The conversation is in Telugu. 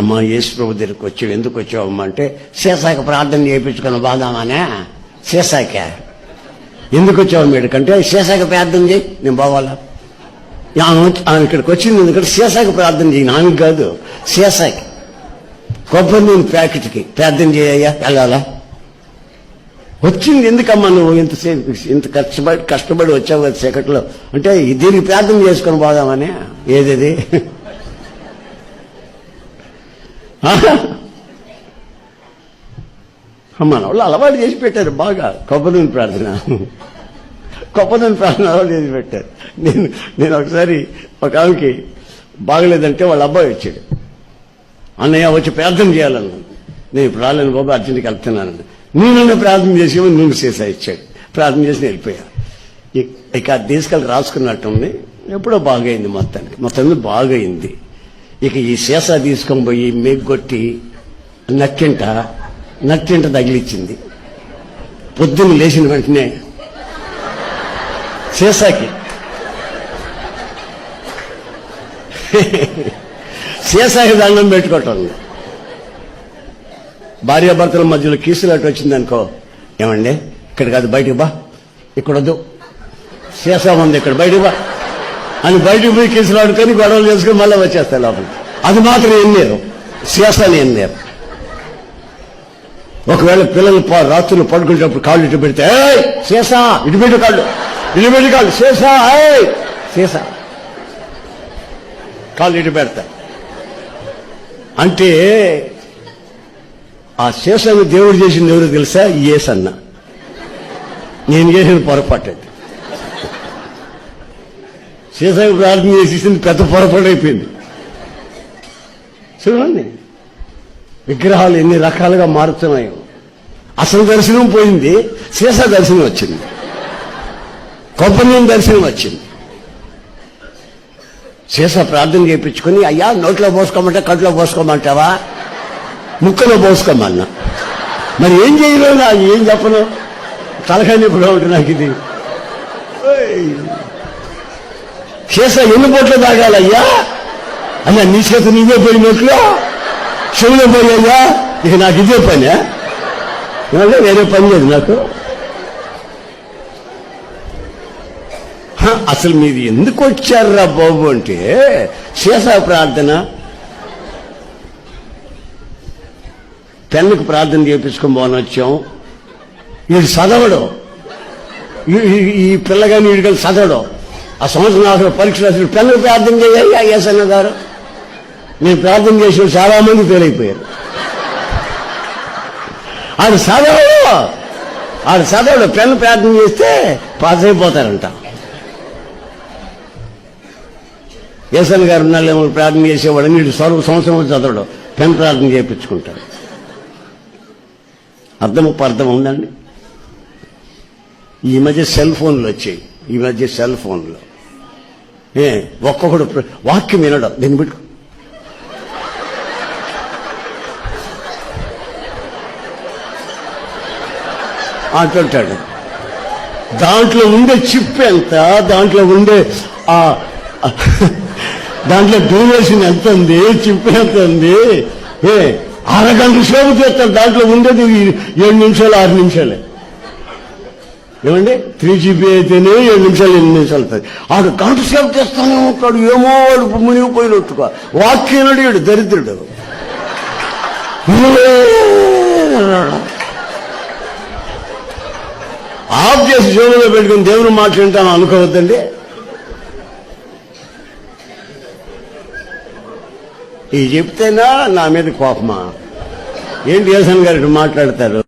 అమ్మ యేసు ప్రభు దగ్గరికి వచ్చావు, ఎందుకు వచ్చావమ్మా అంటే సీసాకి ప్రార్థన చేయించుకుని బాదామనే. సీసాక ఎందుకు వచ్చావు మీడికంటే సీసాకి ప్రార్థన చేయి, నేను బావాలా. ఆమె ఇక్కడికి వచ్చింది ఎందుకంటే సీసాకి ప్రార్థన చేయి, ఆమెకు కాదు సీసాకి కొబ్బరి నూనె ప్యాకెట్కి ప్రార్థన చేయయ్యా వెళ్ళాలా. వచ్చింది ఎందుకమ్మా నువ్వు ఇంత కష్టపడి వచ్చావు కదా చీకట్లో అంటే దీనికి ప్రార్థన చేసుకొని పోదామని. ఏది మన వాళ్ళు అలవాటు చేసి పెట్టారు బాగా కొబ్బరి నూనె ప్రార్థన. కొబ్బరి నూనె ప్రార్థన అలవాటు చేసి పెట్టారు. నేను ఒకసారి ఒక ఆమెకి బాగలేదంటే వాళ్ళ అబ్బాయి వచ్చాడు, అన్నయ్య వచ్చి ప్రార్థన చేయాలన్నా. నేను ఇప్పుడు రాలేను బాబు, అర్జెంట్కి వెళ్తున్నాను. నేనన్నా ప్రార్థన చేసి నూనె సీసా ఇచ్చాడు, ప్రార్థన చేసి వెళ్ళిపోయా. ఇక తీసుకెళ్ళి రాసుకున్నట్టుంది. ఎప్పుడో బాగైంది, మొత్తం బాగైంది. ఇక ఈ సీసా తీసుకొని పోయి మేగ్గొట్టి నక్కింట తగిలిచ్చింది. పొద్దున్న లేచిన వెంటనే సీసాకి దండం పెట్టుకోవటం. భార్యాభర్తల మధ్యలో కీసులాట వచ్చిందనుకో, ఏమండి ఇక్కడ కాదు బయటికి బా, ఇక్కడ వద్దు, సీసా ఉంది ఇక్కడ బయటికి బా అని బయటకు పోయి కీసులాడుకొని గొడవలు చేసుకుని మళ్ళీ వచ్చేస్తాయి లోపల. అది మాత్రం ఏం లేరు, సీసాని ఏం లేరు. ఒకవేళ పిల్లలు రాత్రులు పడుకునేటప్పుడు కాళ్ళు ఇటు పెడితే సీసా ఇటు పెట్టి కాళ్ళు సీసా కాళ్ళు ఇటు పెడతా అంటే ఆ సీసాను దేవుడు చేసింది ఎవరు తెలుసా? యేసన్న. నేను చేసిన పొరపాటు అది. సీసాకు ప్రార్థన చేసేసింది పెద్ద పొరపాటు అయిపోయింది. చూడండి విగ్రహాలు ఎన్ని రకాలుగా మారుతున్నాయో. అసలు దర్శనం పోయింది, సీసా దర్శనం వచ్చింది, కొబ్బరి నూనె దర్శనం వచ్చింది. సీసా ప్రార్థన చేయించుకుని అయ్యా నోట్లో పోసుకోమంటే కట్లో పోసుకోమంటావా, ముక్కలో పోసుకోమన్నా. మరి ఏం చేయలేదు, నాకు ఏం చెప్పను, తలకాయ నొప్పిగా ఉంటుంది నాకు. ఇది సీసా ఎన్ని పూట్లు తాగాలయ్యా అయ్యా, నీ చేత నీవే పోయి నోట్లో చెవులో పోయాయ్యా. ఇక నాకు ఇదే పని, వేరే పని లేదు నాకు. అసలు మీరు ఎందుకు వచ్చారా బాబు అంటే సీసా ప్రార్థన, పెన్నుకు ప్రార్థన చేయించుకొని పోని వచ్చాం. వీడు చదవడం, ఈ పిల్లగాని వీడికి చదవడం. ఆ సంవత్సరం అసలు పరీక్ష రాసి పెన్నుకు ప్రార్థన చేయాలి యేసన్న గారు. నేను ప్రార్థన చేసిన చాలా మంది ఫెయిల్ అయిపోయారు. ఆడు చదవడు పెన్ను ప్రార్థన చేస్తే పాస్ అయిపోతారంట. యేసన్న గారు ఉన్నాళ్ళేమో ప్రార్థన చేసేవాడు, వీడు సంవత్సరం చదవడు, పెన్ ప్రార్థన చేయించుకుంటాడు. అర్థం ఉందండి. ఈ మధ్య సెల్ ఫోన్లు వచ్చాయి, ఒక్కొక్కడు వాక్యం వినడం, దీన్ని పెట్టుకో అంటుంటాడు. దాంట్లో ఉండే చిప్ ఎంత, దాంట్లో ఉండే దాంట్లో డ్యూరేషన్ ఎంత ఉంది, చిప్ ఎంత ఉంది. అరగంట సేపు చేస్తాడు, దాంట్లో ఉండేది 7 నిమిషాలు 6 నిమిషాలే. ఏమండి 3GB అయితేనే 7 నిమిషాలు 8 నిమిషాలు అవుతుంది. ఆడు గంట సేపు చేస్తానే ఉంటాడు. ఏమో వాడు మునిగిపోయినట్టుగా వాక్యం అడిగాడు దరిద్రుడు. ఆఫ్ చేసి జోబులో పెట్టుకుని దేవుని మాట్లాడతాను అనుకోవద్దండి. ఇది చెప్తేనా నా మీద కోపమా ఏంటి? యేసన్న గారు మాట్లాడతారు.